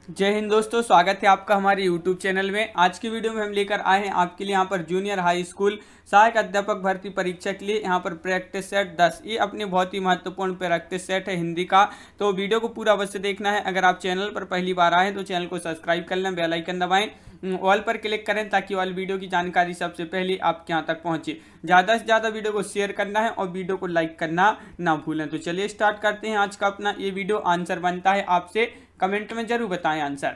जय हिंद दोस्तों, स्वागत है आपका हमारे YouTube चैनल में। आज की वीडियो में हम लेकर आए हैं आपके लिए यहाँ पर जूनियर हाई स्कूल सहायक अध्यापक भर्ती परीक्षा के लिए यहाँ पर प्रैक्टिस सेट 10। ये अपनी बहुत ही महत्वपूर्ण प्रैक्टिस सेट है हिंदी का। तो वीडियो को पूरा अवश्य देखना है। अगर आप चैनल पर पहली बार आए तो चैनल को सब्सक्राइब कर लें, बेल आइकन दबाएं, ऑल पर क्लिक करें ताकि ऑल वीडियो की जानकारी सबसे पहले आपके यहाँ तक पहुँचे। ज़्यादा से ज़्यादा वीडियो को शेयर करना है और वीडियो को लाइक करना ना भूलें। तो चलिए स्टार्ट करते हैं आज का अपना ये वीडियो। आंसर बनता है आपसे कमेंट में जरूर बताएं आंसर।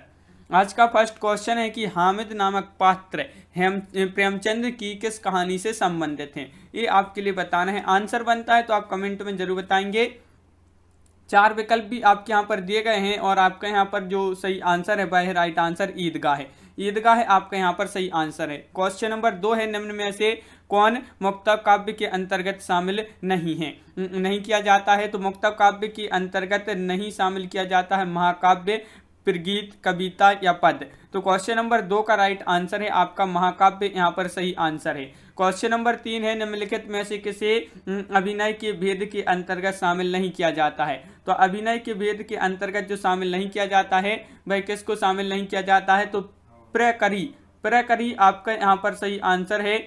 आज का फर्स्ट क्वेश्चन है कि हामिद नामक पात्र प्रेमचंद की किस कहानी से संबंधित हैं। ये आपके लिए बताना है। आंसर बनता है तो आप कमेंट में जरूर बताएंगे। चार विकल्प भी आपके यहाँ पर दिए गए हैं और आपका यहाँ पर जो सही आंसर है वह राइट आंसर ईदगाह है। ईदगाह है आपका यहाँ पर सही आंसर है। क्वेश्चन नंबर 2 है, निम्न में से कौन मुक्तक काव्य के अंतर्गत शामिल नहीं है, नहीं किया जाता है। तो मुक्तक काव्य के अंतर्गत नहीं शामिल किया जाता है महाकाव्य, प्रगीत, कविता या पद। तो क्वेश्चन नंबर 2 का राइट आंसर है आपका महाकाव्य यहाँ पर सही आंसर है। क्वेश्चन नंबर 3 है, निम्नलिखित में से किसे अभिनय के भेद के अंतर्गत शामिल नहीं किया जाता है। तो अभिनय के भेद के अंतर्गत जो शामिल नहीं किया जाता है वह किसको शामिल नहीं किया जाता है। तो प्रकरी आपका यहाँ पर सही आंसर है,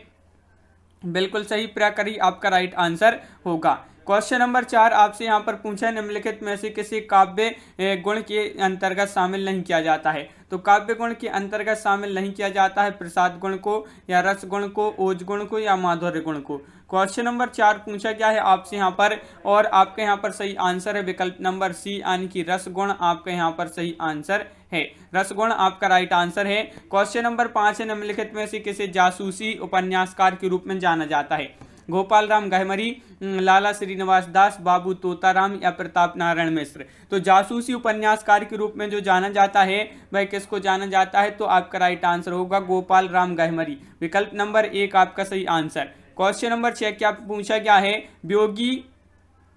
बिल्कुल सही, प्रकरी आपका राइट आंसर होगा। क्वेश्चन नंबर 4 आपसे यहाँ पर पूछा है, निम्नलिखित में से किसी काव्य गुण के अंतर्गत शामिल नहीं किया जाता है। तो काव्य गुण के अंतर्गत शामिल नहीं किया जाता है प्रसाद गुण को या रस गुण को, ओज गुण को या माधुर्य गुण को। क्वेश्चन नंबर 4 पूछा गया है आपसे यहाँ पर और आपके यहाँ पर सही आंसर है विकल्प नंबर सी यानी कि रस गुण आपका यहाँ पर सही आंसर है। रसगुण आपका राइट आंसर है। क्वेश्चन नंबर 5 है, निम्नलिखित में से किसे जासूसी उपन्यासकार के रूप में जाना जाता है। गोपाल राम गहमरी, लाला श्रीनिवास दास, बाबू तोताराम या प्रताप नारायण मिश्र। तो जासूसी उपन्यासकार के रूप में जो जाना जाता है वह किसको जाना जाता है। तो आपका राइट आंसर होगा गोपाल राम गहमरी, विकल्प नंबर 1 आपका सही आंसर। क्वेश्चन नंबर 6 क्या पूछा गया है, वियोगी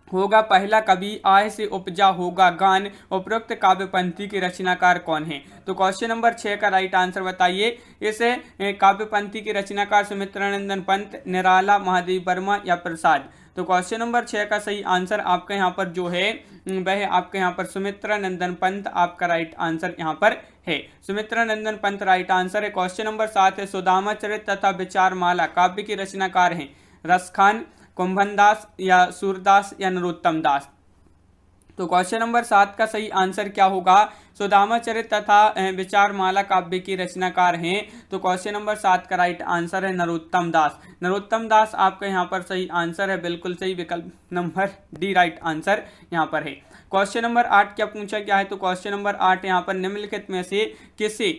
होगा पहला कवि, आय से उपजा होगा गान, उपरोक्त काव्य पंथी के रचनाकार कौन है। तो क्वेश्चन नंबर 6 का राइट आंसर बताइए। इस काव्य पंथी के रचनाकार सुमित्रानंदन पंत, निराला, महादेव वर्मा या प्रसाद। तो क्वेश्चन नंबर 6 का सही आंसर आपका यहाँ पर जो है वह आपके यहाँ पर सुमित्रानंदन पंत आपका राइट आंसर यहाँ पर है। सुमित्रानंदन पंत राइट आंसर है। क्वेश्चन नंबर 7 है, सुदामा चरित तथा विचारमाला काव्य के रचनाकार हैं रसखान, कुंभन दास या सूरदास या नरोत्तम दास। तो क्वेश्चन नंबर 7 का सही आंसर क्या होगा, सुदामा चरित तथा विचारमाला काव्य की रचनाकार हैं। तो क्वेश्चन नंबर 7 का राइट आंसर है नरोत्तम दास। नरोत्तम दास आपका यहाँ पर सही आंसर है, बिल्कुल सही, विकल्प नंबर डी राइट आंसर यहाँ पर है। क्वेश्चन नंबर 8 क्या पूछा गया है। तो क्वेश्चन नंबर 8 यहाँ पर निम्नलिखित में से किसे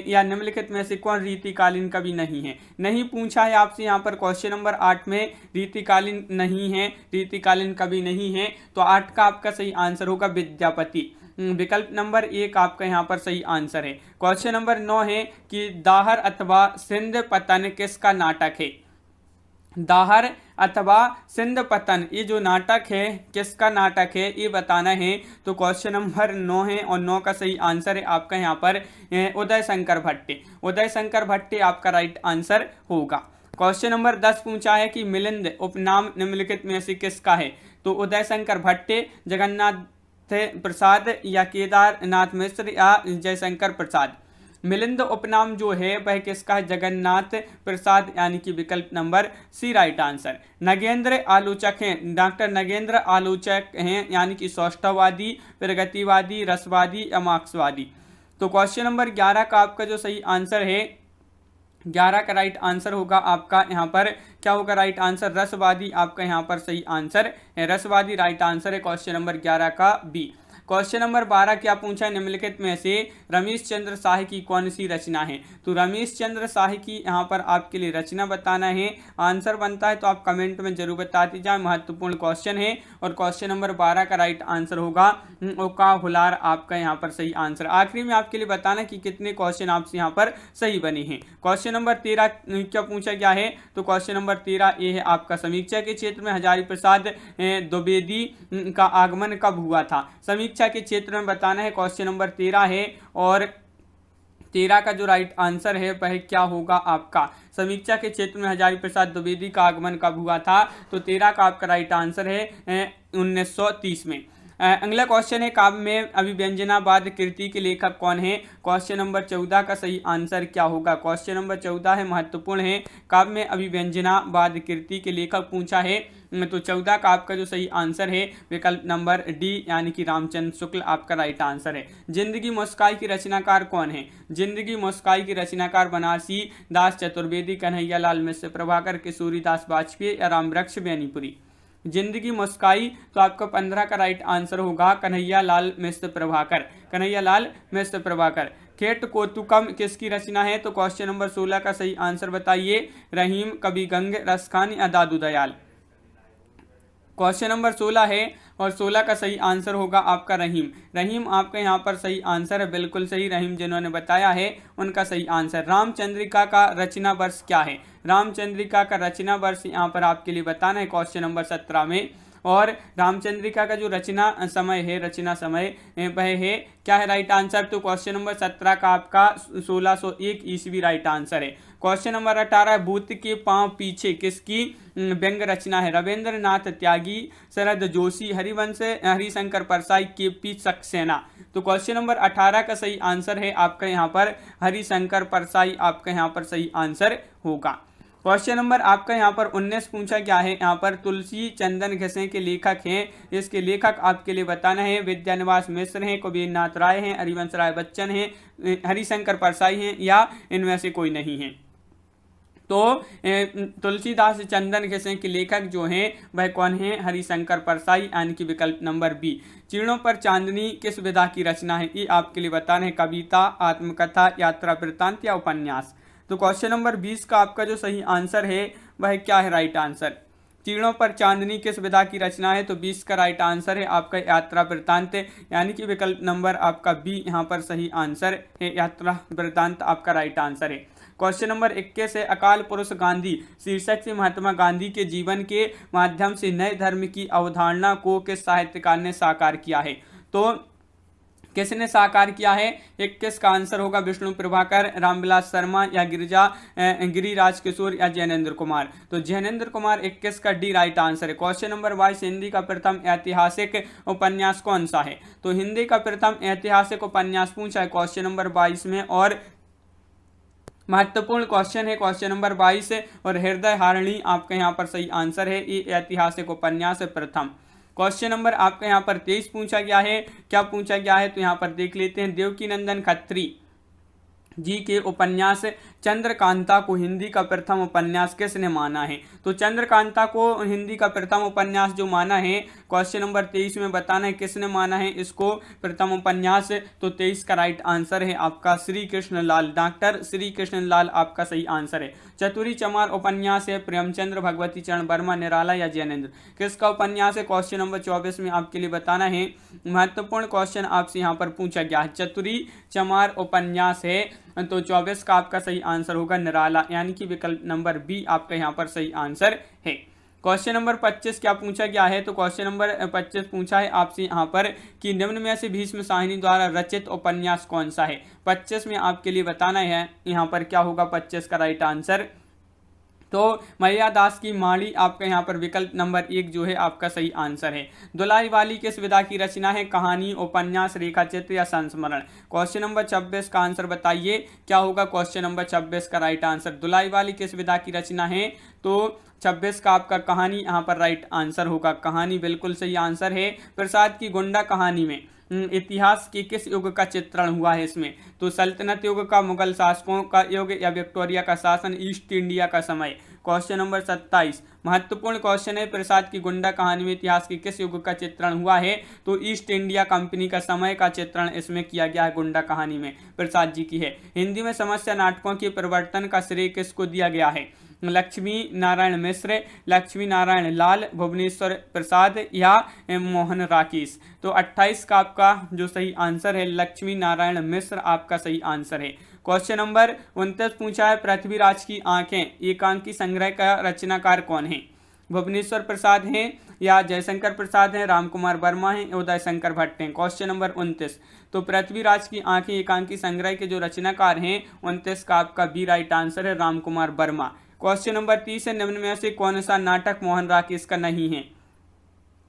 या निम्नलिखित में से कौन रीतिकालीन कवि नहीं है। नहीं पूछा है आपसे यहाँ पर क्वेश्चन नंबर 8 में रीतिकालीन नहीं है, रीतिकालीन कवि नहीं है। तो 8 का आपका सही आंसर होगा विद्यापति, विकल्प नंबर 1 आपका यहाँ पर सही आंसर है। क्वेश्चन नंबर 9 है कि दाहर अथवा सिंध पतन किसका नाटक है। दाहर अथवा सिंध पतन ये जो नाटक है किसका नाटक है ये बताना है। तो क्वेश्चन नंबर 9 है और 9 का सही आंसर है आपका यहाँ पर उदय शंकर भट्टे। उदय शंकर भट्टे आपका राइट आंसर होगा। क्वेश्चन नंबर 10 पूछा है कि मिलिंद उपनाम निम्नलिखित में से किसका है। तो उदय शंकर भट्टे, जगन्नाथ प्रसाद या केदारनाथ मिश्र या जयशंकर प्रसाद। मिलिंद उपनाम जो है वह किसका है, जगन्नाथ प्रसाद यानी कि विकल्प number C right answer. Nagendra आलोचक हैं, डॉक्टर नगेंद्र आलोचक हैं यानी कि सौष्ठववादी, प्रगतिवादी, रसवादी या मार्क्सवादी। तो क्वेश्चन नंबर 11 का आपका जो सही आंसर है 11 का राइट आंसर होगा आपका यहाँ पर क्या होगा राइट आंसर, रसवादी आपका यहाँ पर सही आंसर है। रसवादी राइट आंसर है क्वेश्चन नंबर 11 का बी। क्वेश्चन नंबर 12 क्या पूछा है, निम्नलिखित में से रमेश चंद्र शाह की कौन सी रचना है। तो रमेश चंद्र शाह की यहाँ पर आपके लिए रचना बताना है। आंसर बनता है तो आप कमेंट में जरूर बताते जाए, महत्वपूर्ण क्वेश्चन है। और क्वेश्चन नंबर 12 का राइट आंसर होगा ओका हुलार आपका यहाँ पर सही आंसर। आखिरी में आपके लिए बताना कि कितने क्वेश्चन आपसे यहाँ पर सही बने हैं। क्वेश्चन नंबर 13 क्या पूछा गया है। तो क्वेश्चन नंबर 13 ये है आपका, समीक्षा के क्षेत्र में हजारी प्रसाद द्विवेदी का आगमन कब हुआ था। समीक्षा के क्षेत्र में बताना है, क्वेश्चन नंबर 13 है और 13 का जो राइट आंसर है वह क्या होगा आपका, समीक्षा के क्षेत्र में हजारी प्रसाद द्विवेदी का आगमन कब हुआ था। तो 13 का आपका राइट आंसर है 1930 में। अगला क्वेश्चन है, काव्य में अभिव्यंजनावाद कृति के लेखक कौन है? क्वेश्चन नंबर 14 का सही आंसर क्या होगा? क्वेश्चन नंबर 14 है, महत्वपूर्ण है, काव्य में अभिव्यंजनावाद कृति के लेखक पूछा है। तो 14 का आपका जो सही आंसर है विकल्प नंबर डी यानी कि रामचंद्र शुक्ल आपका राइट आंसर है। जिंदगी मुस्काई की रचनाकार कौन है? जिंदगी मुस्काई की रचनाकार बनारसी दास चतुर्वेदी, कन्हैया लाल मिश्र, प्रभाकर किशोरी दास वाजपेयी या रामवृक्ष बेनीपुरी। जिंदगी मुस्काई तो आपका 15 का राइट आंसर होगा कन्हैया लाल मिश्र प्रभाकर, कन्हैया लाल मिश्र प्रभाकर। खेट कोतुकम किसकी रचना है? तो क्वेश्चन नंबर 16 का सही आंसर बताइए। रहीम, कवि गंग, रसखान या दादू दयाल। क्वेश्चन नंबर 16 है और 16 का सही आंसर होगा आपका रहीम। रहीम आपका यहाँ पर सही आंसर है, बिल्कुल सही। रहीम जिन्होंने बताया है उनका सही आंसर। रामचंद्रिका का रचना वर्ष क्या है? रामचंद्रिका का रचना वर्ष यहाँ पर आपके लिए बताना है क्वेश्चन नंबर 17 में। और रामचंद्रिका का जो रचना समय है, रचना समय वह है क्या है राइट आंसर? तो क्वेश्चन नंबर 17 का आपका 1601 ईस्वी राइट आंसर है। क्वेश्चन नंबर 18, भूत के पांव पीछे किसकी व्यंग रचना है? रविंद्रनाथ त्यागी, शरद जोशी, हरिवंश हरिशंकर परसाई, केपी सक्सेना। तो क्वेश्चन नंबर 18 का सही आंसर है आपका यहाँ पर हरिशंकर परसाई, आपका यहाँ पर सही आंसर होगा। क्वेश्चन नंबर आपका यहाँ पर 19 पूछा क्या है? यहाँ पर तुलसी चंदन घिसे के लेखक हैं, इसके लेखक आपके लिए बताना है। विद्यानिवास मिश्र हैं, कबीरनाथ राय हैं, हरिवंश राय बच्चन हैं, हरिशंकर परसाई हैं या इनमें से कोई नहीं है। तो तुलसीदास चंदन घिसे के लेखक जो हैं वह कौन है? हरिशंकर परसाई यानी कि विकल्प नंबर बी। चीड़ों पर चांदनी किस विधा की रचना है? ये आपके लिए बताना है। कविता, आत्मकथा, यात्रा वृत्तांत या उपन्यास। तो क्वेश्चन नंबर 20 का आपका जो सही आंसर है वह क्या है राइट आंसर? चीड़ों पर चांदनी किस विधा की रचना है? तो 20 का राइट आंसर है आपका यात्रा वृत्तांत यानी कि विकल्प नंबर आपका बी यहाँ पर सही आंसर है। यात्रा वृत्तांत आपका राइट आंसर है। क्वेश्चन नंबर 21 है, अकाल पुरुष गांधी शीर्षक से महात्मा गांधी के जीवन के माध्यम से नए धर्म की अवधारणा को किस साहित्यकार ने साकार किया है? तो किसने साकार किया है? 21 का आंसर होगा विष्णु प्रभाकर, रामविलास शर्मा या गिरिराज किशोर या जैनेन्द्र कुमार। तो जैनेन्द्र कुमार 21 का डी राइट आंसर है। क्वेश्चन नंबर 22, हिंदी का प्रथम ऐतिहासिक उपन्यास कौन सा है? तो हिंदी का प्रथम ऐतिहासिक उपन्यास पूछा है क्वेश्चन नंबर 22 में और महत्वपूर्ण क्वेश्चन है क्वेश्चन नंबर 22 और हृदय हारिणी आपका यहाँ पर सही आंसर है। ये ऐतिहासिक उपन्यास है प्रथम। क्वेश्चन नंबर आपका यहाँ पर 23 पूछा गया है। क्या पूछा गया है? तो यहाँ पर देख लेते हैं। देवकीनंदन खत्री जी के उपन्यास चंद्रकांता को हिंदी का प्रथम उपन्यास किसने माना है? तो चंद्रकांता को हिंदी का प्रथम उपन्यास जो माना है क्वेश्चन नंबर 23 में बताना है किसने माना है इसको प्रथम उपन्यास। तो 23 का राइट आंसर है आपका श्री कृष्ण लाल, डॉक्टर श्री कृष्ण लाल आपका सही आंसर है। चतुरी चमार उपन्यास है प्रेमचंद्र, भगवती चरण वर्मा, निराला या जैनेन्द्र। किसका उपन्यास है? क्वेश्चन नंबर 24 में आपके लिए बताना है। महत्वपूर्ण क्वेश्चन आपसे यहाँ पर पूछा गया है। चतुरी चमार उपन्यास है तो 24 का आपका सही आंसर होगा निराला यानी कि विकल्प नंबर बी आपका यहाँ पर सही आंसर है। क्वेश्चन नंबर 25 क्या पूछा गया है? तो क्वेश्चन नंबर 25 पूछा है आपसे यहाँ पर कि निम्न में से भीष्म साहिनी द्वारा रचित उपन्यास कौन सा है? 25 में आपके लिए बताना है यहाँ पर क्या होगा 25 का राइट आंसर। तो मैयादास की माड़ी आपका यहाँ पर विकल्प नंबर 1 जो है आपका सही आंसर है। दुलाई वाली किस विधा की रचना है? कहानी, उपन्यास, रेखाचित्र या संस्मरण। क्वेश्चन नंबर 26 का आंसर बताइए क्या होगा क्वेश्चन नंबर 26 का राइट आंसर। दुलाई वाली किस विधा की रचना है? तो 26 का आपका कहानी यहाँ पर राइट आंसर होगा। कहानी बिल्कुल सही आंसर है। प्रसाद की गुंडा कहानी में इतिहास के किस युग का चित्रण हुआ है इसमें? तो सल्तनत युग का, मुगल शासकों का युग या विक्टोरिया का शासन, ईस्ट इंडिया का समय। क्वेश्चन नंबर 27 महत्वपूर्ण क्वेश्चन है। प्रसाद की गुंडा कहानी में इतिहास के किस युग का चित्रण हुआ है? तो ईस्ट इंडिया कंपनी का समय का चित्रण इसमें किया गया है। गुंडा कहानी में प्रसाद जी की है। हिंदी में समस्या नाटकों के परिवर्तन का श्रेय किसको दिया गया है? लक्ष्मी नारायण मिश्र, लक्ष्मी नारायण लाल, भुवनेश्वर प्रसाद या मोहन राकेश। तो 28 का आपका जो सही आंसर है लक्ष्मी नारायण मिश्र आपका सही आंसर है। क्वेश्चन नंबर 29 पूछा है पृथ्वीराज की आंखें एकांकी संग्रह का रचनाकार कौन है? भुवनेश्वर प्रसाद हैं या जयशंकर प्रसाद हैं, रामकुमार वर्मा हैं, उदय शंकर भट्ट हैं। क्वेश्चन नंबर 29 तो पृथ्वीराज की आंखें एकांकी संग्रह के जो रचनाकार हैं 29 का आपका बी राइट आंसर है रामकुमार वर्मा। क्वेश्चन नंबर 30 है निम्न में से कौन सा नाटक मोहन राकेश का नहीं है?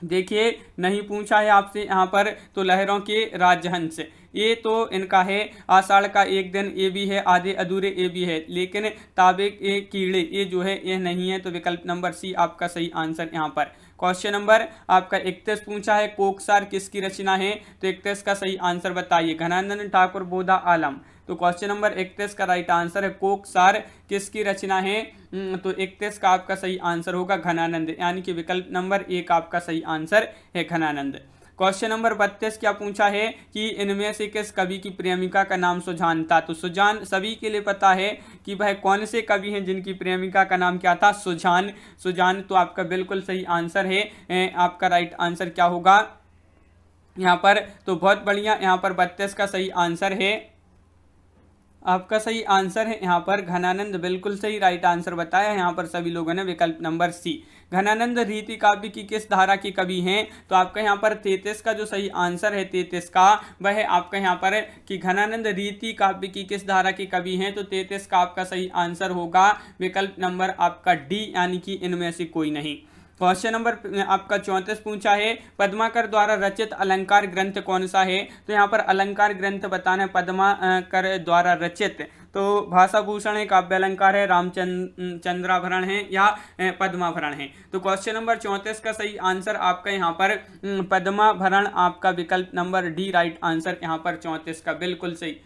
देखिए नहीं पूछा है आपसे यहाँ पर, तो लहरों के राजहंस, ये तो इनका है। आषाढ़ का एक दिन, ये भी है। आधे अधूरे, ये भी है। लेकिन ताबे के कीड़े, ये जो है ये नहीं है। तो विकल्प नंबर सी आपका सही आंसर यहाँ पर। क्वेश्चन नंबर आपका 31 पूछा है, कोकसार किसकी रचना है? तो 31 का सही आंसर बताइए। घनानंद ठाकुर, बोधा आलम। तो क्वेश्चन नंबर 31 का राइट आंसर है कोकसार किसकी रचना है? तो 31 का आपका सही आंसर होगा घनानंद, यानी कि विकल्प नंबर 1 आपका सही आंसर है घनानंद। क्वेश्चन नंबर 32 क्या पूछा है कि इनमें से किस कवि की प्रेमिका का नाम सुजान था? तो सुजान सभी के लिए पता है कि वह कौन से कवि हैं जिनकी प्रेमिका का नाम क्या था? सुजान। सुजान तो आपका बिल्कुल सही आंसर है। आपका राइट आंसर क्या होगा यहाँ पर? तो बहुत बढ़िया, यहाँ पर 32 का सही आंसर है। आपका सही आंसर है यहाँ पर घनानंद, बिल्कुल सही राइट आंसर बताया यहाँ पर सभी लोगों ने, विकल्प नंबर सी। घनानंद रीति काव्य की किस धारा के कवि हैं? तो आपका यहाँ पर 33 का जो सही आंसर है 33 का, वह है आपका यहाँ पर कि घनानंद रीति काव्य की किस धारा के कवि हैं? तो 33 का आपका सही आंसर होगा विकल्प नंबर आपका डी, यानी कि इनमें से कोई नहीं। क्वेश्चन नंबर आपका 34 पूछा है, पद्माकर द्वारा रचित अलंकार ग्रंथ कौन सा है? तो यहाँ पर अलंकार ग्रंथ बताना है पद्माकर द्वारा रचित। तो भाषाभूषण है, काव्य अलंकार है, रामचंद्राभरण है या पद्माभरण है? तो क्वेश्चन नंबर 34 का सही आंसर आपका यहाँ पर पद्माभरण, आपका विकल्प नंबर डी राइट आंसर यहाँ पर 34 का बिल्कुल सही।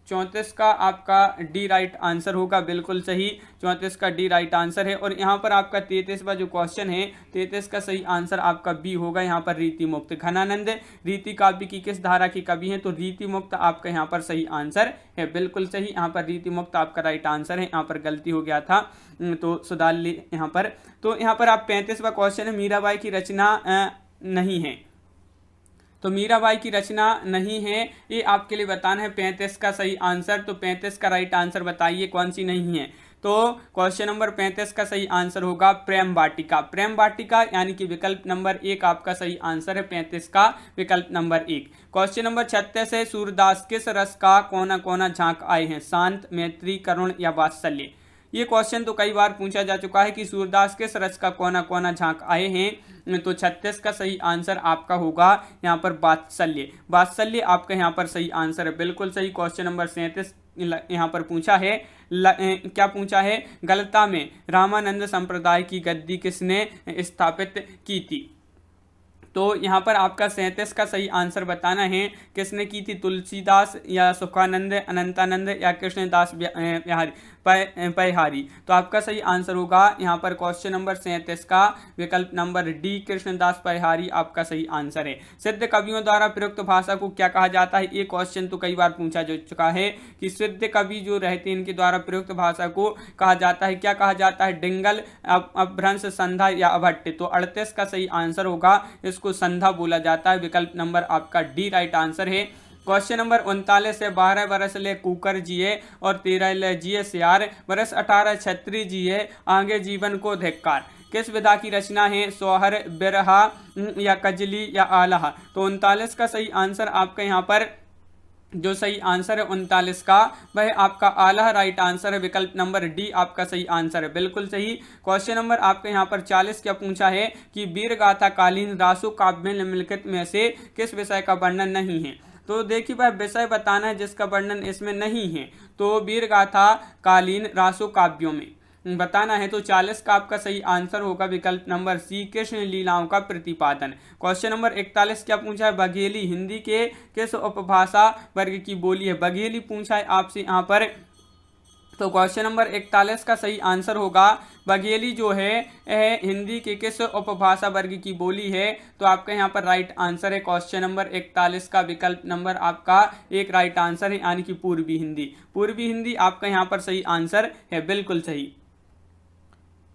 34 का आपका डी राइट आंसर होगा, बिल्कुल सही। 34 का डी राइट आंसर है। और यहाँ पर आपका 33वां जो क्वेश्चन है 33 का सही आंसर आपका बी होगा यहाँ पर रीति मुक्त। घनानंद रीति काव्य की किस धारा के कवि हैं? तो रीति मुक्त आपका यहाँ पर सही आंसर है, बिल्कुल सही। यहाँ पर रीति मुक्त आपका राइट आंसर है। यहाँ पर गलती हो गया था तो सुधार ली यहाँ पर। तो यहाँ पर आप 35वां क्वेश्चन है, मीराबाई की रचना नहीं है। तो मीराबाई की रचना नहीं है, ये आपके लिए बताना है 35 का सही आंसर। तो 35 का राइट आंसर बताइए कौन सी नहीं है? तो क्वेश्चन नंबर 35 का सही आंसर होगा प्रेम वाटिका। प्रेम वाटिका यानी कि विकल्प नंबर 1 आपका सही आंसर है 35 का विकल्प नंबर 1। क्वेश्चन नंबर 36 है, सूरदास किस रस का कोना कोना झांक आए हैं? शांत, मैत्री, करुण या वात्सल्य? ये क्वेश्चन तो कई बार पूछा जा चुका है कि सूरदास किस रस का कोना कोना झांक आए हैं। तो 36 का सही आंसर आपका होगा यहाँ पर वात्सल्य। वात्सल्य आपका यहाँ पर सही आंसर है, बिल्कुल सही। क्वेश्चन नंबर 37 यहाँ पर पूछा है क्या पूछा है, गलता में रामानंद संप्रदाय की गद्दी किसने स्थापित की थी? तो यहाँ पर आपका 37 का सही आंसर बताना है, किसने की थी? तुलसीदास या सुखानंद, अनंतानंद या कृष्णदास पैहारी? तो आपका सही आंसर होगा यहाँ पर क्वेश्चन नंबर 37 का विकल्प नंबर डी, कृष्णदास पैहारी आपका सही आंसर है। सिद्ध कवियों द्वारा प्रयुक्त भाषा को क्या कहा जाता है? ये क्वेश्चन तो कई बार पूछा जा चुका है कि सिद्ध कवि जो रहते हैं इनके द्वारा प्रयुक्त भाषा को कहा जाता है, क्या कहा जाता है? डिंगल, अपभ्रंश, संधा या अभट्ट? तो 38 का सही आंसर होगा, इसको संधा बोला जाता है। विकल्प नंबर आपका डी राइट आंसर है। क्वेश्चन नंबर 39 है, 12 बरस ले कुकर जिए और 13 ले जिए सियार, बरस 18 छत्री जिए आगे जीवन को धिक्कार? किस विधा की रचना है? सोहर, बिरहा या कजली या आल्हा? तो 39 का सही आंसर आपका यहाँ पर जो सही आंसर है 39 का, वह आपका आल्हा राइट आंसर है। विकल्प नंबर डी आपका सही आंसर है, बिल्कुल सही। क्वेश्चन नंबर आपके यहाँ पर 40 क्या पूछा है कि वीर गाथा कालीन रासु काव्य में निम्नलिखित में से किस विषय का वर्णन नहीं है? तो देखिए वह विषय बताना है जिसका वर्णन इसमें नहीं है। तो वीर गाथा कालीन रासु काव्यों में बताना है। तो 40 का आपका सही आंसर होगा विकल्प नंबर सी, कृष्ण लीलाओं का प्रतिपादन। क्वेश्चन नंबर 41 क्या पूछा है, बघेली हिंदी के किस उपभाषा वर्ग की बोली है? बघेली पूछा है आपसे यहाँ पर। तो क्वेश्चन नंबर 41 का सही आंसर होगा बघेली जो है हिंदी के किस उपभाषा वर्ग की बोली है? तो आपका यहाँ पर राइट आंसर है क्वेश्चन नंबर 41 का विकल्प नंबर आपका एक राइट आंसर है, यानी कि पूर्वी हिंदी। पूर्वी हिंदी आपका यहाँ पर सही आंसर है, बिल्कुल सही।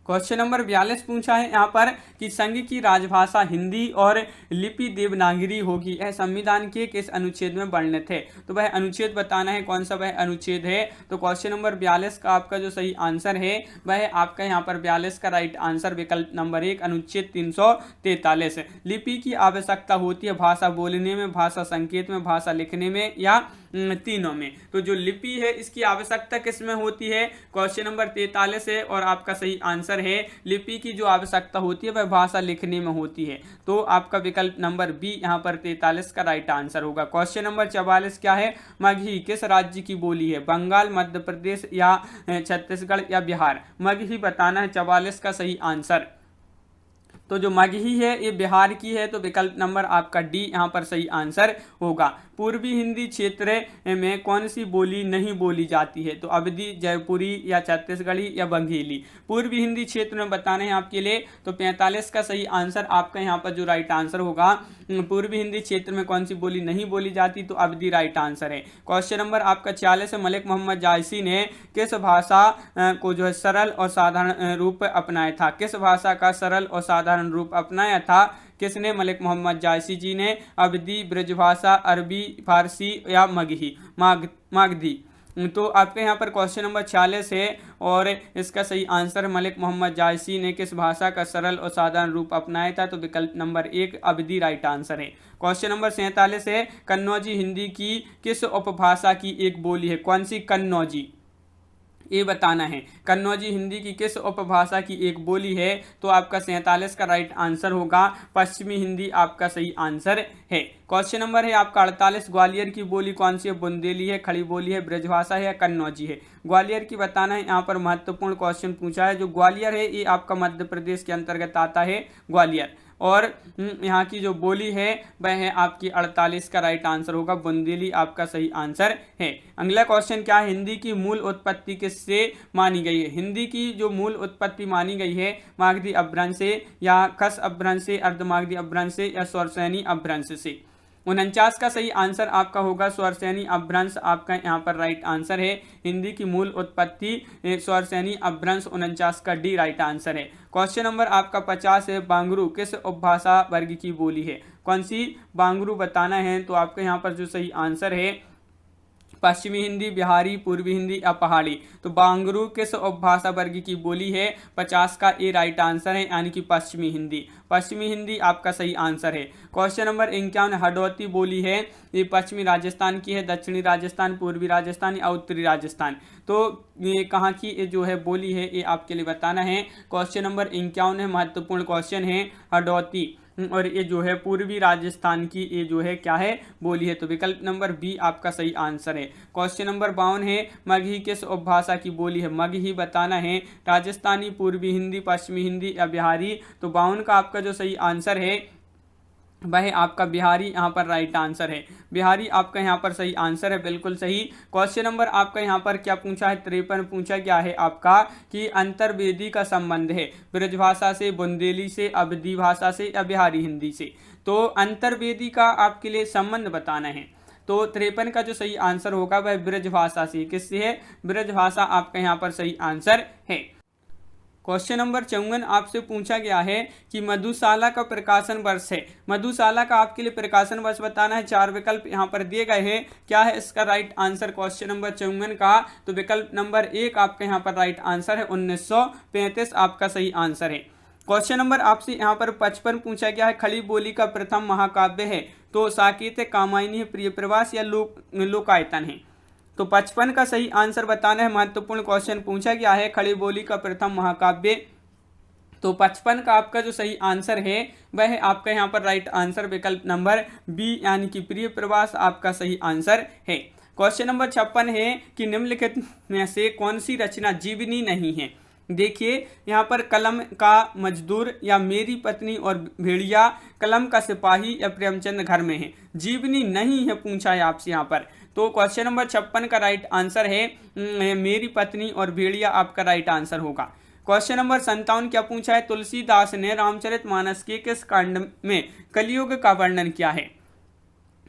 क्वेश्चन नंबर 42 पूछा है यहाँ पर कि संघ की राजभाषा हिंदी और लिपि देवनागरी होगी, यह संविधान के किस अनुच्छेद में वर्णित है? तो वह अनुच्छेद बताना है, कौन सा वह अनुच्छेद है? तो क्वेश्चन नंबर 42 का आपका जो सही आंसर है वह आपका यहाँ पर 42 का राइट आंसर विकल्प नंबर 1 अनुच्छेद 343। लिपि की आवश्यकता होती है भाषा बोलने में, भाषा संकेत में, भाषा लिखने में या तीनों में? तो जो लिपि है इसकी आवश्यकता किस में होती है? क्वेश्चन नंबर 43 है और आपका सही आंसर नंबर है लिपि की जो आवश्यकता होती है वह भाषा लिखने में होती है। तो आपका विकल्प नंबर बी यहाँ पर 43 का राइट आंसर होगा। क्वेश्चन नंबर 44 क्या है? मगही किस राज्य की बोली है? बंगाल, मध्य प्रदेश या छत्तीसगढ़ या बिहार? मगही बताना है 44 का सही आंसर। तो जो मगही है ये बिहार की है, तो विकल्प नंबर आपका डी यहाँ पर सही आंसर होगा। पूर्वी हिंदी क्षेत्र में कौन सी बोली नहीं बोली जाती है? तो अवधी, जयपुरी या छत्तीसगढ़ी या बघेली? पूर्वी हिंदी क्षेत्र में बताने हैं आपके लिए, तो 45 का सही आंसर आपका यहाँ पर जो राइट आंसर होगा। पूर्वी हिंदी क्षेत्र में कौन सी बोली नहीं बोली जाती? तो अवधी राइट आंसर है। क्वेश्चन नंबर आपका 46 है, मलिक मोहम्मद जायसी ने किस भाषा को जो है सरल और साधारण रूप अपनाया था? किस भाषा का सरल और साधारण रूप अपनाया था? किसने? मलिक मोहम्मद जायसी जी ने। अवधी, ब्रजभाषा, अरबी, फारसी या मागधी? तो आपके यहाँ पर क्वेश्चन नंबर 46 है और इसका सही आंसर मलिक मोहम्मद जायसी ने किस भाषा का सरल और साधारण रूप अपनाया था? तो विकल्प नंबर 1 अवधी राइट आंसर है। क्वेश्चन नंबर 47 है, कन्नौजी हिंदी की किस उपभाषा की एक बोली है? कौन सी कन्नौजी? ये बताना है। कन्नौजी हिंदी की किस उपभाषा की एक बोली है? तो आपका 47 का राइट आंसर होगा पश्चिमी हिंदी आपका सही आंसर है। क्वेश्चन नंबर है आपका 48, ग्वालियर की बोली कौन सी है? बुंदेली है, खड़ी बोली है, ब्रजभाषा है या कन्नौजी है? ग्वालियर की बताना है। यहाँ पर महत्वपूर्ण क्वेश्चन पूछा है। जो ग्वालियर है ये आपका मध्य प्रदेश के अंतर्गत आता है ग्वालियर, और यहाँ की जो बोली है वह है आपकी 48 का राइट आंसर होगा, बुंदेली आपका सही आंसर है। अगला क्वेश्चन क्या है? हिंदी की मूल उत्पत्ति किससे मानी गई है? हिंदी की जो मूल उत्पत्ति मानी गई है मागधी अपभ्रंश से या खस अपभ्रंश से, अर्धमागधी अपभ्रंश से या स्वरसैनी अपभ्रंश से? 49 का सही आंसर आपका होगा स्वरसैनी अपभ्रंश आपका यहाँ पर राइट आंसर है। हिंदी की मूल उत्पत्ति स्वरसैनी अपभ्रंश 49 का डी राइट आंसर है। क्वेश्चन नंबर आपका 50 है, बांगरू किस उपभाषा वर्ग की बोली है? कौन सी बांगरू बताना है? तो आपके यहाँ पर जो सही आंसर है पश्चिमी हिंदी, बिहारी, पूर्वी हिंदी या पहाड़ी? तो बांगरू किस उपभाषा वर्ग की बोली है? 50 का ए राइट आंसर है, यानी कि पश्चिमी हिंदी। पश्चिमी हिंदी आपका सही आंसर है। क्वेश्चन नंबर 51, हडौती बोली है ये पश्चिमी राजस्थान की है, दक्षिणी राजस्थान, पूर्वी राजस्थान या उत्तरी राजस्थान? तो ये कहाँ की ये जो है बोली है ये आपके लिए बताना है। क्वेश्चन नंबर 51 है, महत्वपूर्ण क्वेश्चन है, हडौती, और ये जो है पूर्वी राजस्थान की ये जो है क्या है बोली है? तो विकल्प नंबर बी आपका सही आंसर है। क्वेश्चन नंबर 52 है, मगही किस उपभाषा की बोली है? मगही बताना है, राजस्थानी, पूर्वी हिंदी, पश्चिमी हिंदी या बिहारी? तो 52 का आपका जो सही आंसर है वह आपका बिहारी यहाँ पर राइट आंसर है। बिहारी आपका यहाँ पर सही आंसर है, बिल्कुल सही। क्वेश्चन नंबर आपका यहाँ पर क्या पूछा है? 53 पूछा गया है आपका कि अंतर्वेदी का संबंध है ब्रजभाषा से, बुंदेली से, अवधी भाषा से या बिहारी हिंदी से? तो अंतर्वेदी का आपके लिए संबंध बताना है। तो 53 का जो सही आंसर होगा वह ब्रजभाषा से। किससे है? ब्रजभाषा आपका यहाँ पर सही आंसर है। क्वेश्चन नंबर 54 आपसे पूछा गया है कि मधुशाला का प्रकाशन वर्ष है। मधुशाला का आपके लिए प्रकाशन वर्ष बताना है। 4 विकल्प यहाँ पर दिए गए हैं, क्या है इसका राइट आंसर क्वेश्चन नंबर 54 का? तो विकल्प नंबर 1 आपका यहाँ पर राइट आंसर है, 1935 आपका सही आंसर है। क्वेश्चन नंबर आपसे यहाँ पर 55 पूछा गया है, खड़ी बोली का प्रथम महाकाव्य है? तो साकेत, कामायनी है, प्रिय प्रवास या लोकायतन है? तो 55 का सही आंसर बताना है। महत्वपूर्ण क्वेश्चन पूछा गया है, खड़ी बोली का प्रथम महाकाव्य। तो 55 का आपका जो सही आंसर है वह है आपका यहाँ पर राइट आंसर विकल्प नंबर बी, यानी कि प्रिय प्रवास आपका सही आंसर है। क्वेश्चन नंबर 56 है कि निम्नलिखित में से कौन सी रचना जीवनी नहीं है? देखिए यहाँ पर कलम का मजदूर या मेरी पत्नी और भेड़िया, कलम का सिपाही या प्रेमचंद घर में है? जीवनी नहीं है पूछा है आपसे यहाँ पर। तो क्वेश्चन नंबर 56 का राइट आंसर है मेरी पत्नी और भेड़िया आपका राइट आंसर होगा। क्वेश्चन नंबर 57 क्या पूछा है? तुलसीदास ने रामचरितमानस के किस कांड में कलियुग का वर्णन किया है?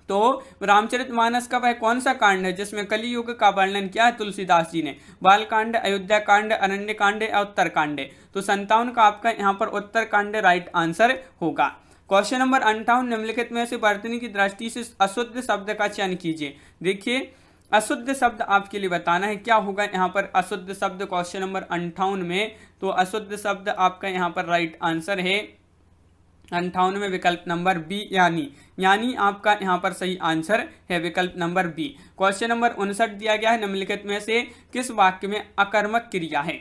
तो रामचरितमानस का वह कौन सा कांड है जिसमें कलियुग का वर्णन किया है तुलसीदास जी ने? बालकांड, अयोध्या कांड, अरण्य कांड या उत्तर कांड? तो 57 का आपका यहाँ पर उत्तर कांड राइट आंसर होगा। क्वेश्चन नंबर 58, निम्नलिखित में से वर्तनी की दृष्टि से अशुद्ध शब्द का चयन कीजिए। देखिए अशुद्ध शब्द आपके लिए बताना है, क्या होगा यहाँ पर अशुद्ध शब्द क्वेश्चन नंबर 58 में? तो अशुद्ध शब्द आपका यहाँ पर राइट आंसर है 58 में विकल्प नंबर बी, यानी आपका यहाँ पर सही आंसर है विकल्प नंबर बी। क्वेश्चन नंबर 59 दिया गया है, निम्नलिखित में से किस वाक्य में अकर्मक क्रिया है?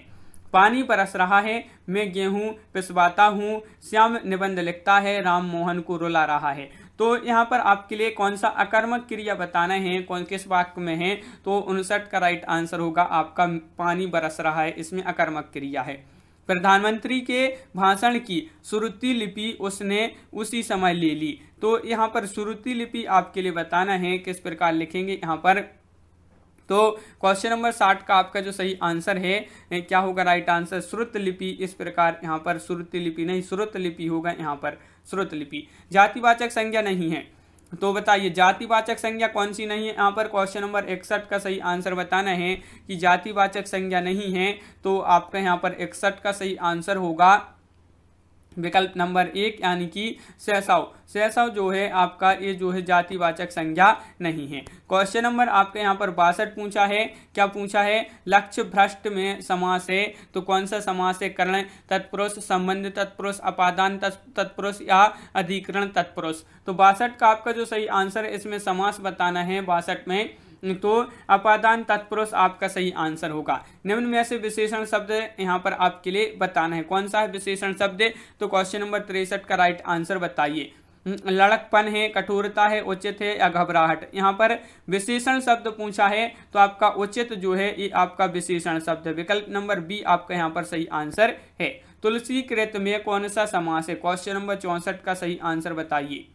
पानी बरस रहा है, मैं गेहूं पिसवाता हूँ, श्याम निबंध लिखता है, राम मोहन को रुला रहा है। तो यहाँ पर आपके लिए कौन सा अकर्मक क्रिया बताना है, कौन किस वाक्य में है, तो 59 का राइट आंसर होगा आपका पानी बरस रहा है, इसमें अकर्मक क्रिया है। प्रधानमंत्री के भाषण की श्रुति लिपि उसने उसी समय ले ली। तो यहाँ पर श्रुति लिपि आपके लिए बताना है किस प्रकार लिखेंगे यहाँ पर। तो क्वेश्चन नंबर 60 का आपका जो सही आंसर है क्या होगा राइट आंसर, श्रुत लिपि। इस प्रकार यहाँ पर श्रुति लिपि नहीं, श्रुत लिपि होगा यहाँ पर, श्रुत लिपि। जातिवाचक संज्ञा नहीं है, तो बताइए जातिवाचक संज्ञा कौन सी नहीं है यहाँ पर। क्वेश्चन नंबर 61 का सही आंसर बताना है कि जातिवाचक संज्ञा नहीं है, तो आपका यहाँ पर 61 का सही आंसर होगा विकल्प नंबर 1 यानी कि सहसाव। सहसाव जो है आपका ये जो है जातिवाचक संज्ञा नहीं है। क्वेश्चन नंबर आपके यहाँ पर 62 पूछा है, क्या पूछा है, लक्ष्य भ्रष्ट में समास है, तो कौन सा समास है, कर्ण तत्पुरुष, संबंध तत्पुरुष, अपादान तत्पुरुष या अधिकरण तत्पुरुष। तो 62 का आपका जो सही आंसर है इसमें समास बताना है 62 में, तो अपादान तत्पुरुष आपका सही आंसर होगा। निम्न में से विशेषण शब्द यहाँ पर आपके लिए बताना है, कौन सा है विशेषण शब्द, तो क्वेश्चन नंबर 63 का राइट आंसर बताइए। लड़कपन है, कठोरता है, उचित है या घबराहट। यहाँ पर विशेषण शब्द पूछा है तो आपका उचित जो है ये आपका विशेषण शब्द है, विकल्प नंबर बी आपका यहाँ पर सही आंसर है। तुलसी कृत में कौन सा समास है, क्वेश्चन नंबर 64 का सही आंसर बताइए।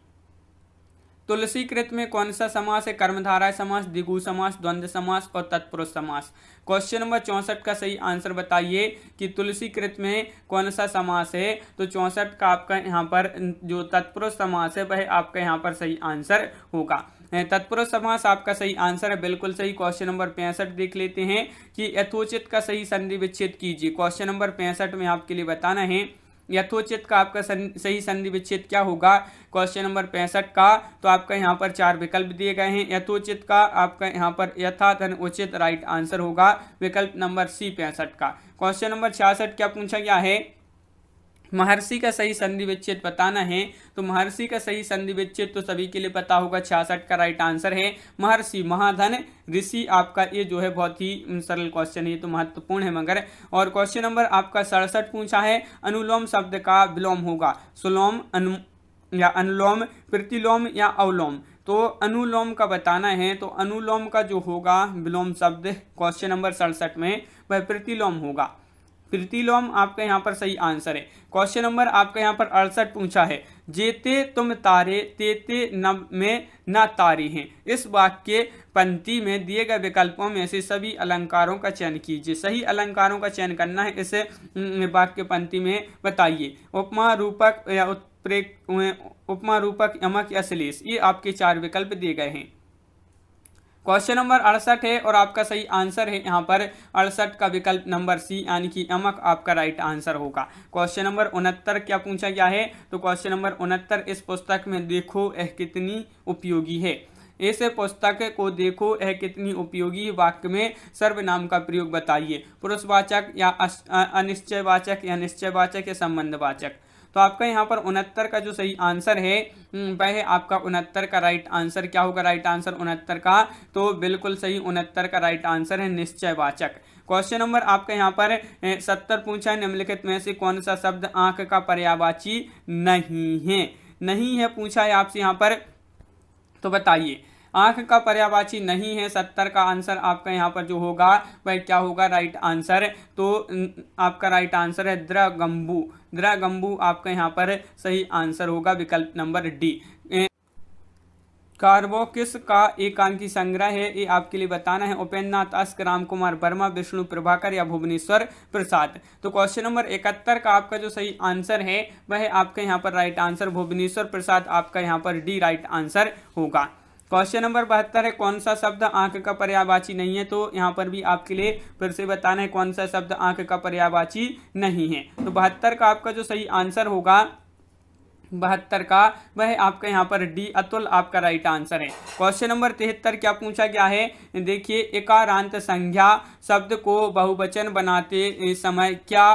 तुलसी कृत में कौन सा समास है, कर्मधारय समास, द्विगु समास, द्वंद्व समास और तत्पुरुष समास। क्वेश्चन नंबर 64 का सही आंसर बताइए कि तुलसी कृत में कौन सा समास है, तो 64 का आपका यहाँ पर जो तत्पुरुष समास है वह आपका यहाँ पर सही आंसर होगा। तत्पुरुष समास आपका सही आंसर है, बिल्कुल सही। क्वेश्चन नंबर 65 देख लेते हैं कि यथोचित का सही संधि विच्छेद कीजिए। क्वेश्चन नंबर 65 में आपके लिए बताना है यथोचित का आपका सही संधि विच्छेद क्या होगा। क्वेश्चन नंबर 65 का तो आपका यहाँ पर 4 विकल्प दिए गए हैं। यथोचित का आपका यहाँ पर यथा धन उचित राइट आंसर होगा, विकल्प नंबर सी 65 का। क्वेश्चन नंबर 66 क्या पूछा गया है, महर्षि का सही संधि विच्छेद बताना है। तो महर्षि का सही संधि विच्छेद तो सभी के लिए पता होगा, 66 का राइट आंसर है महर्षि, महाधन, ऋषि। आपका ये जो है बहुत ही सरल क्वेश्चन है, तो महत्वपूर्ण है मगर। और क्वेश्चन नंबर आपका 67 पूछा है, अनुलोम शब्द का विलोम होगा, सुलोम, या अनुलोम, प्रतिलोम या अवलोम। तो अनुलोम का बताना है, तो अनुलोम का जो होगा विलोम शब्द क्वेश्चन नंबर 67 में वह प्रतिलोम होगा। प्रतिलोम आपका यहाँ पर सही आंसर है। क्वेश्चन नंबर आपका यहाँ पर 68 पूछा है, जेते तुम तारे तेते नभ में न तारे हैं। इस वाक्य पंक्ति में दिए गए विकल्पों में से सभी अलंकारों का चयन कीजिए। सही अलंकारों का चयन करना है, इस वाक्य पंक्ति में बताइए। उपमा, रूपक या उपमा, रूपक, यमक या श्लेष, ये आपके 4 विकल्प दिए गए हैं। क्वेश्चन नंबर 68 है और आपका सही आंसर है यहाँ पर 68 का विकल्प नंबर सी यानी कि यमक आपका राइट आंसर होगा। क्वेश्चन नंबर 69 क्या पूछा गया है, तो क्वेश्चन नंबर 69 इस पुस्तक में देखो यह कितनी उपयोगी है। इस पुस्तक को देखो यह कितनी उपयोगी वाक्य में सर्वनाम का प्रयोग बताइए, पुरुषवाचक या अनिश्चयवाचक या निश्चयवाचक या संबंधवाचक। तो आपका यहाँ पर 69 का जो सही आंसर है वह आपका 69 का राइट आंसर क्या होगा, राइट आंसर 69 का तो बिल्कुल सही 69 का राइट आंसर है निश्चयवाचक। क्वेश्चन नंबर आपका यहाँ पर 70 पूछा है, निम्नलिखित में से कौन सा शब्द आंख का पर्यायवाची नहीं है, नहीं है पूछा है आपसे यहाँ पर, तो बताइए। आंख का पर्यायवाची नहीं है, 70 का आंसर आपका यहाँ पर जो होगा वह क्या होगा राइट आंसर, तो आपका राइट आंसर है द्रगंबु। द्रगंबु आपका यहाँ पर सही आंसर होगा, विकल्प नंबर डी। कार्बोकिस का एकांकी संग्रह है, ये आपके लिए बताना है। उपेंद्र नाथ अस्क, राम कुमार वर्मा, विष्णु प्रभाकर या भुवनेश्वर प्रसाद। तो क्वेश्चन नंबर 71 का आपका जो सही आंसर है वह आपका यहाँ पर राइट आंसर भुवनेश्वर प्रसाद आपका यहाँ पर डी राइट आंसर होगा। क्वेश्चन नंबर 72 है, कौन सा शब्द आंख का पर्यायवाची नहीं है। तो यहाँ पर भी आपके लिए फिर से बताना है कौन सा शब्द आंख का पर्यायवाची नहीं है। तो 72 का आपका जो सही आंसर होगा 72 का वह आपका यहाँ पर डी अतुल आपका राइट आंसर है। क्वेश्चन नंबर 73 क्या पूछा गया है, देखिए एकारांत संज्ञा शब्द को बहुवचन बनाते समय क्या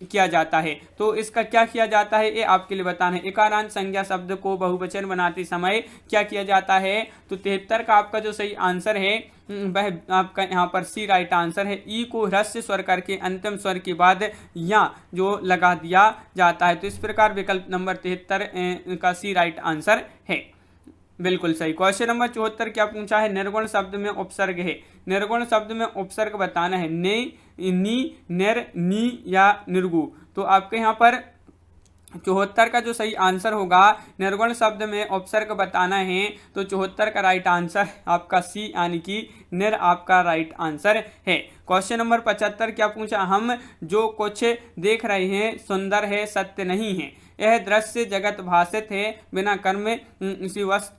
किया जाता है। तो इसका क्या किया जाता है ये आपके लिए बताना है। एकारांत संज्ञा शब्द को बहुवचन बनाते समय क्या किया जाता है? तो 73 का आपका जो सही आंसर है वह आपका यहाँ पर सी राइट आंसर है। ई को ह्रस्व स्वर करके अंतिम स्वर के बाद या जो लगा दिया जाता है। तो इस प्रकार विकल्प नंबर 73 का सी राइट आंसर है। बिल्कुल सही। क्वेश्चन नंबर 74 क्या पूछा है? निर्गुण शब्द में उपसर्ग है। निर्गुण शब्द में उपसर्ग बताना है। ने, नी, निर, नी या निर्गु। तो आपके यहाँ पर 74 का जो सही आंसर होगा, निर्गुण शब्द में उपसर्ग बताना है। तो 74 का राइट आंसर आपका सी यानी कि निर आपका राइट आंसर है। क्वेश्चन नंबर 75 क्या पूछा? हम जो कुछ देख रहे हैं सुंदर है, सत्य नहीं है। यह दृश्य जगत भाषित है, बिना कर्म इसी वस्तु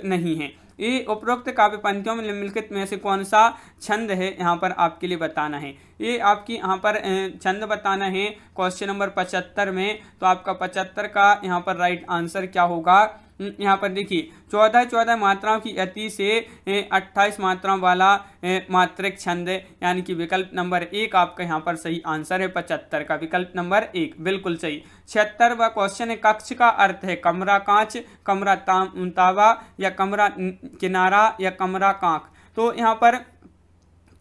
नहीं है। ये उपरोक्त काव्य पंक्तियों में निम्नलिखित में से कौन सा छंद है? यहाँ पर आपके लिए बताना है। ये आपकी यहाँ पर छंद बताना है क्वेश्चन नंबर 75 में। तो आपका 75 का यहाँ पर राइट आंसर क्या होगा? यहाँ पर देखिए 14 मात्राओं की अति से 28 मात्राओं वाला मात्रिक छंद यानी कि विकल्प नंबर 1 आपका यहाँ पर सही आंसर है। 75 का विकल्प नंबर 1 बिल्कुल सही। 76वां क्वेश्चन है, कक्ष का अर्थ है कमरा कांच, कमरा तावा या कमरा किनारा या कमरा कांख। तो यहाँ पर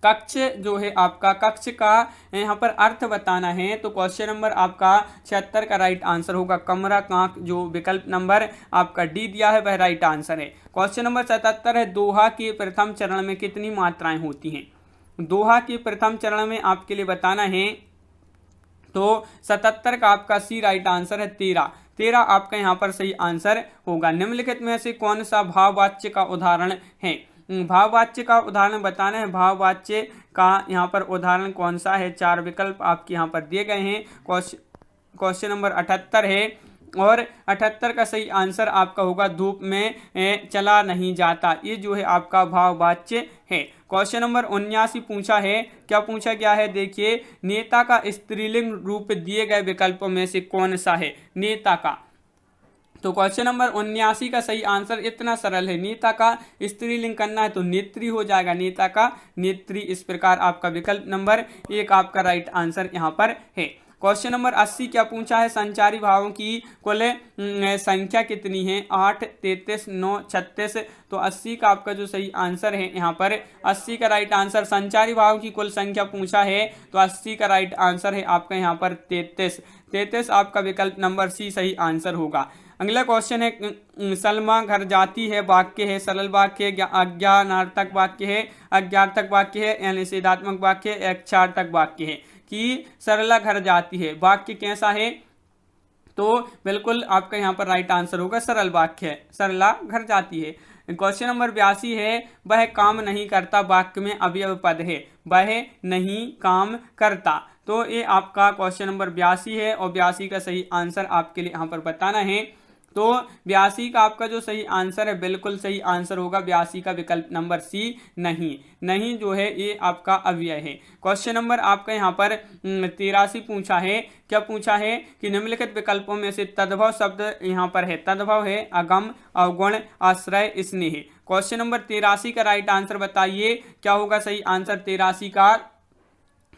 कक्ष जो है आपका, कक्ष का यहाँ पर अर्थ बताना है। तो क्वेश्चन नंबर आपका 76 का राइट आंसर होगा कमरा कांख। जो विकल्प नंबर आपका डी दिया है वह राइट आंसर है। क्वेश्चन नंबर 77 है, दोहा के प्रथम चरण में कितनी मात्राएं होती हैं? दोहा के प्रथम चरण में आपके लिए बताना है। तो 77 का आपका सी राइट आंसर है। 13 आपका यहाँ पर सही आंसर होगा। निम्नलिखित में से कौन सा भाववाच्य का उदाहरण है? भाववाच्य का उदाहरण बताना है। भाववाच्य का यहाँ पर उदाहरण कौन सा है? 4 विकल्प आपके यहाँ पर दिए गए हैं। क्वेश्चन नंबर 78 है और 78 का सही आंसर आपका होगा धूप में चला नहीं जाता। ये जो है आपका भाववाच्य है। क्वेश्चन नंबर 79 पूछा है, क्या पूछा गया है? देखिए, नेता का स्त्रीलिंग रूप दिए गए विकल्पों में से कौन सा है? नेता का। तो क्वेश्चन नंबर 79 का सही आंसर इतना सरल है, नेता का स्त्रीलिंग करना है तो नेत्री हो जाएगा, नेता का नेत्री। इस प्रकार आपका विकल्प नंबर 1 आपका राइट आंसर यहाँ पर है। क्वेश्चन नंबर 80 क्या पूछा है? संचारी भावों की कुल संख्या कितनी है? 8, 33, 9, 36। तो 80 का आपका जो सही आंसर है यहाँ पर 80 का राइट आंसर, संचारी भावों की कुल संख्या पूछा है तो 80 का राइट आंसर है आपका यहाँ पर 33 आपका विकल्प नंबर सी सही आंसर होगा। अगला क्वेश्चन है, सलमा घर जाती है वाक्य है, सरल वाक्य है, अज्ञानार्थक वाक्य है, अज्ञार्थक वाक्य है या निषेधात्मक वाक्य है, इच्छार्थक वाक्य है। कि सरला घर जाती है वाक्य कैसा है? तो बिल्कुल आपका यहाँ पर राइट आंसर होगा सरल वाक्य है, सरला घर जाती है। क्वेश्चन नंबर 82 है, वह काम नहीं करता वाक्य में अवयव पद है, वह नहीं काम करता। तो ये आपका क्वेश्चन नंबर 82 है और 82 का सही आंसर आपके लिए यहाँ पर बताना है। तो 82 का आपका जो सही आंसर है बिल्कुल सही आंसर होगा 82 का विकल्प नंबर सी नहीं जो है ये आपका अव्यय है। क्वेश्चन नंबर आपका यहाँ पर 83 पूछा है, क्या पूछा है कि निम्नलिखित विकल्पों में से तद्भव शब्द यहाँ पर है। तद्भव है अगम, अवगुण, आश्रय, स्नेह। क्वेश्चन नंबर 83 का राइट आंसर बताइए क्या होगा सही आंसर 83 का?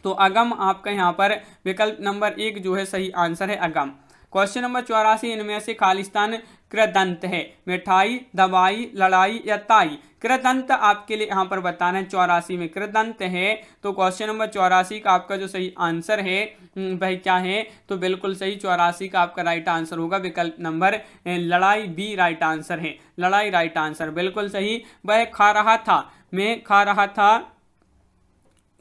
तो अगम आपका यहाँ पर विकल्प नंबर 1 जो है सही आंसर है अगम। क्वेश्चन नंबर 84, इनमें से खालिस्तान कृदंत है, मिठाई, दवाई, लड़ाई या ताई। कृदंत आपके लिए यहाँ पर बताना है 84 में कृदंत है। तो क्वेश्चन नंबर 84 का आपका जो सही आंसर है वह क्या है? तो बिल्कुल सही 84 का आपका राइट आंसर होगा विकल्प नंबर लड़ाई, बी राइट आंसर है, लड़ाई राइट आंसर बिल्कुल सही। वह खा रहा था, मैं खा रहा था,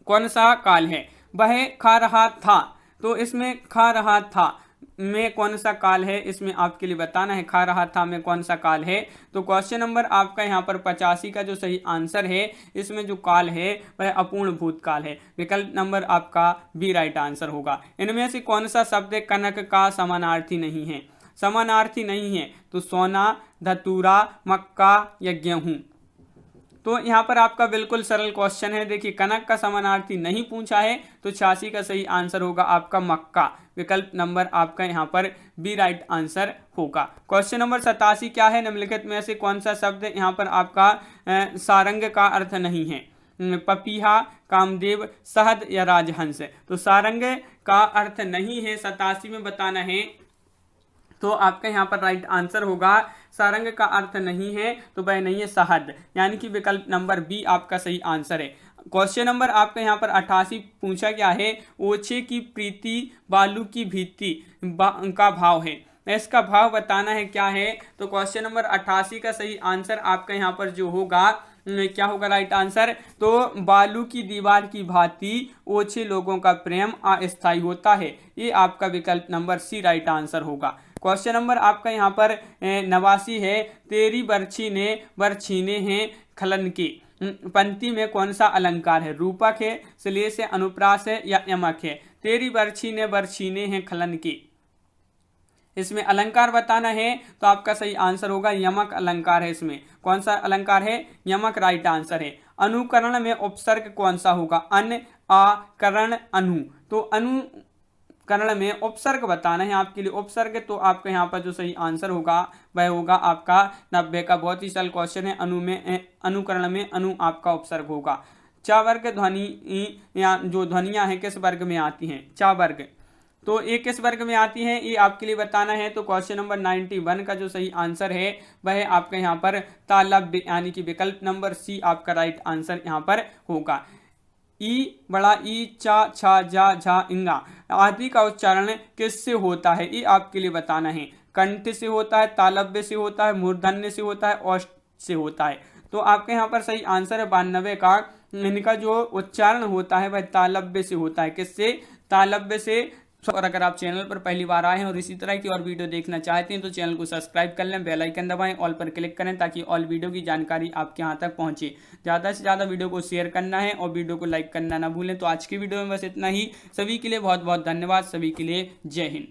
कौन सा काल है? वह खा रहा था, तो इसमें खा रहा था में कौन सा काल है इसमें आपके लिए बताना है। खा रहा था में कौन सा काल है? तो क्वेश्चन नंबर आपका यहाँ पर 85 का जो सही आंसर है इसमें जो काल है वह अपूर्ण भूतकाल है, विकल्प नंबर आपका बी राइट आंसर होगा। इनमें से कौन सा शब्द कनक का समानार्थी नहीं है? समानार्थी नहीं है तो सोना, धतूरा, मक्का या गेहूं। तो यहाँ पर आपका बिल्कुल सरल क्वेश्चन है। देखिए, कनक का समानार्थी नहीं पूछा है तो 86 का सही आंसर होगा आपका मक्का, विकल्प नंबर आपका यहाँ पर बी राइट आंसर होगा। क्वेश्चन नंबर 87 क्या है? निम्नलिखित में से कौन सा शब्द यहाँ पर आपका सारंग का अर्थ नहीं है? पपीहा, कामदेव, शहद या राजहंस। तो सारंग का अर्थ नहीं है 87 में बताना है, तो आपका यहाँ पर राइट आंसर होगा सारंग का अर्थ नहीं है, तो वह नहीं है शहद, यानी कि विकल्प नंबर बी आपका सही आंसर है। क्वेश्चन नंबर आपका यहाँ पर 88 पूछा गया है, ओछे की प्रीति बालू की भीति का भाव है, इसका भाव बताना है क्या है। तो क्वेश्चन नंबर 88 का सही आंसर आपका यहाँ पर जो होगा क्या होगा राइट आंसर, तो बालू की दीवार की भांति ओछे लोगों का प्रेम अस्थायी होता है, ये आपका विकल्प नंबर सी राइट आंसर होगा। क्वेश्चन नंबर आपका यहाँ पर 89 है, तेरी बरछी ने बरछीने हैं खलन की पंक्ति में कौन सा अलंकार है, रूपक है, श्लेष है, अनुप्रास है या यमक है। तेरी बरछी ने बरछीने हैं खलन की, इसमें अलंकार बताना है, तो आपका सही आंसर होगा यमक अलंकार है। इसमें कौन सा अलंकार है, यमक राइट आंसर है। अनुकरण में उपसर्ग कौन सा होगा, अन, आ, करण, अनु। तो अनुकरण में उपसर्ग बताना है आपके लिए, उपसर्ग, तो आपका यहाँ पर जो सही आंसर होगा वह होगा आपका 90 का। बहुत ही सरल क्वेश्चन है, अनुकरण में अनु आपका उपसर्ग होगा। च वर्ग ध्वनि या जो ध्वनियां हैं किस वर्ग में आती हैं, च वर्ग, तो ये किस वर्ग में आती है ये आपके लिए बताना है। तो क्वेश्चन नंबर 91 का जो सही आंसर है वह आपका यहाँ पर तालव्य, यानी कि विकल्प नंबर सी आपका राइट आंसर यहाँ पर होगा। ई, बड़ा ई, चा, छा, जा, झा, इंगा आदि का उच्चारण किससे होता है, ये आपके लिए बताना है। कंठ से होता है, तालव्य से होता है, मूर्धन्य से होता है, औष्ठ से होता है। तो आपके यहाँ पर सही आंसर है 92 का, इनका जो उच्चारण होता है वह तालव्य से होता है, किससे, तालव्य से। और अगर आप चैनल पर पहली बार आए हैं और इसी तरह की और वीडियो देखना चाहते हैं तो चैनल को सब्सक्राइब कर लें, बेल आइकन दबाएं, ऑल पर क्लिक करें ताकि ऑल वीडियो की जानकारी आपके यहाँ तक पहुंचे। ज़्यादा से ज़्यादा वीडियो को शेयर करना है और वीडियो को लाइक करना ना भूलें। तो आज की वीडियो में बस इतना ही। सभी के लिए बहुत बहुत धन्यवाद, सभी के लिए जय हिंद।